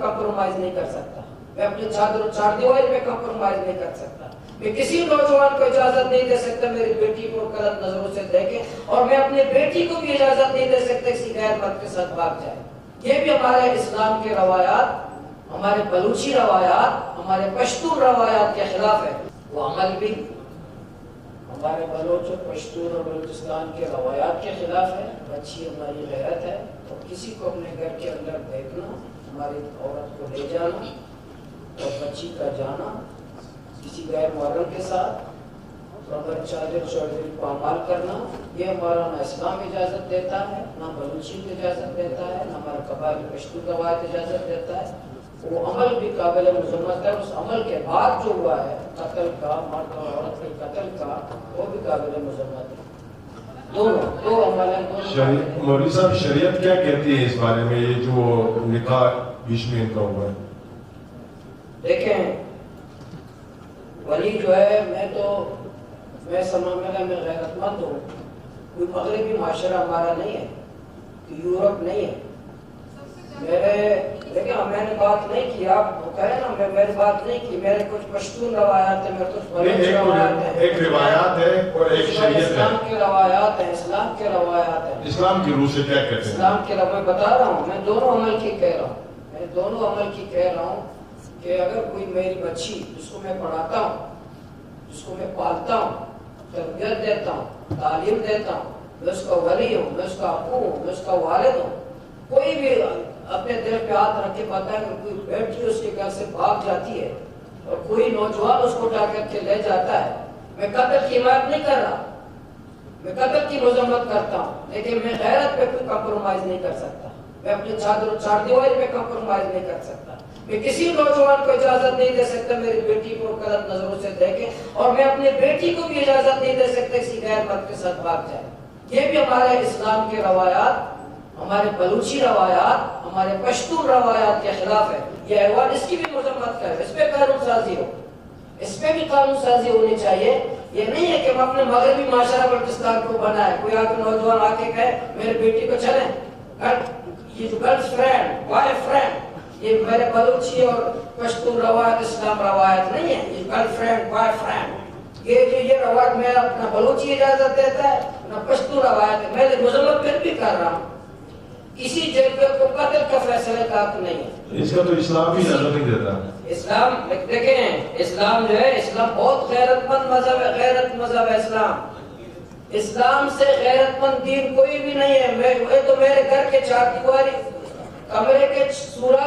Compromise نہیں کر سکتا، میں اپنے چار دیواری پہ کمپرومائز نہیں کر سکتا، میں کسی نوجوان کو اجازت نہیں دے سکتا میری بیٹی کو غلط نظروں سے دیکھے، اور میں اپنی بیٹی کو بھی اجازت نہیں دے سکتا کسی غیر مرد کے ساتھ بھاگ جائے۔ یہ بھی ہمارے اسلام کے روایات، ہمارے بلوچی روایات، ہمارے پشتون روایات کے خلاف ہے۔ وہ عمل بھی ہمارے بلوچ اور پشتون اور بلوچستان کے روایات کے خلاف ہے۔ بچی ہماری غیرت ہے، اور کسی کو اپنے گھر کے اندر دیکھنا، ہماری عورت کو لے جانا اور بچی کا جانا کسی غیر محرم کے ساتھ چادر چودھری پامال کرنا، یہ ہمارا نہ اسلام اجازت دیتا ہے، نہ بلوچی اجازت دیتا ہے، نہ ہمارا قبائلی پشتون روایت اجازت دیتا ہے۔ وہ عمل بھی قابل مذمت ہے، اس عمل کے بعد جو ہوا ہے قتل کا، مرد اور عورت کے قتل کا، وہ بھی قابل مذمت ہے۔ دو عمل ہیں۔ مولوی صاحب، شریعت کیا کہتی ہے اس بارے میں، یہ جو نکاح بیچ میں ان کا ہوا ہے؟ دیکھیں، ولی جو ہے، میں سمجھتا میں غیرت مند ہوں، کوئی مغربی معاشرہ ہمارا نہیں ہے، یورپ نہیں ہے۔ لیکن میں نے بات نہیں کی، آپ کہیں نا میں نے بات نہیں کی، میرے کچھ پشتون روایات ہیں، میرے کچھ بلوچ روایات ہیں، ایک روایات ہے اور ایک شریعت ہے۔ اسلام کے روایات ہیں، اسلام کے روایات ہیں۔ اسلام کی روح سے کیا کہتے ہیں؟ اسلام کے میں بتا رہا ہوں، میں دونوں عمل کی کہہ رہا ہوں کہ اگر کوئی میری بچی جس کو میں پڑھاتا ہوں، جس کو میں پالتا ہوں، تربیت دیتا ہوں، تعلیم دیتا ہوں، میں اس کا ولی ہوں، میں اس کا ابو ہوں، میں اس کا والد ہوں، کوئی بھی اپنے دل پہ ہاتھ رکھ کے پتا ہے کہ کوئی بیٹی اس کے گھر سے بھاگ جاتی ہے اور کوئی نوجوان اس کو اٹھا کر کے لے جاتا ہے، میں قتل کی حمایت نہیں کر رہا، میں قتل کی مذمت کرتا ہوں، لیکن میں غیرت پہ کوئی کمپرومائز نہیں کر سکتا، میں اپنے چار دیواری پہ کمپرومائز نہیں کر سکتا، میں کسی نوجوان کو اجازت نہیں دے سکتا میری بیٹی کو غلط نظروں سے دیکھے، اور میں اپنی بیٹی کو بھی اجازت نہیں دے سکتا کسی غیر مرد کے ساتھ بھاگ جائے۔ یہ بھی ہمارے اسلام کے روایات، ہمارے بلوچی روایات، ہمارے پشتون روایات کے خلاف ہے۔ یہ احوال اس کی بھی مذمت کرے، اس پہ قانون سازی ہو، اس پہ بھی قانون سازی ہونی چاہیے۔ یہ نہیں ہے کہ ہم اپنے مغربی معاشرہ بلوچستان کو بنائے، کوئی آ کے نوجوان آ کے کہے میرے بیٹی کو چلیں، یہ جو گرل فرینڈ، بوائے فرینڈ، یہ میرے بلوچی اور پشتون روایت اسلام روایت نہیں ہے۔ یہ گرل فرینڈ، بوائے فرینڈ، یہ روایت میں اپنا بلوچی اجازت دیتا ہے، نہ پشتون روایت ہے۔ میں مذمت پھر بھی کر رہا ہوں، کسی جرگے کو قتل کا فیصلے کا حق نہیں ہے۔ اس کا تو اسلام بھی اجازت نہیں دیتا۔ اسلام دیکھیں، اسلام جو ہے، اسلام بہت غیرت مند مذہب ہے، غیرت مذہب ہے اسلام۔ اسلام سے غیرت مند دین کوئی بھی نہیں ہے۔ میں تو میرے گھر کے چار دیواری کمرے کے سورج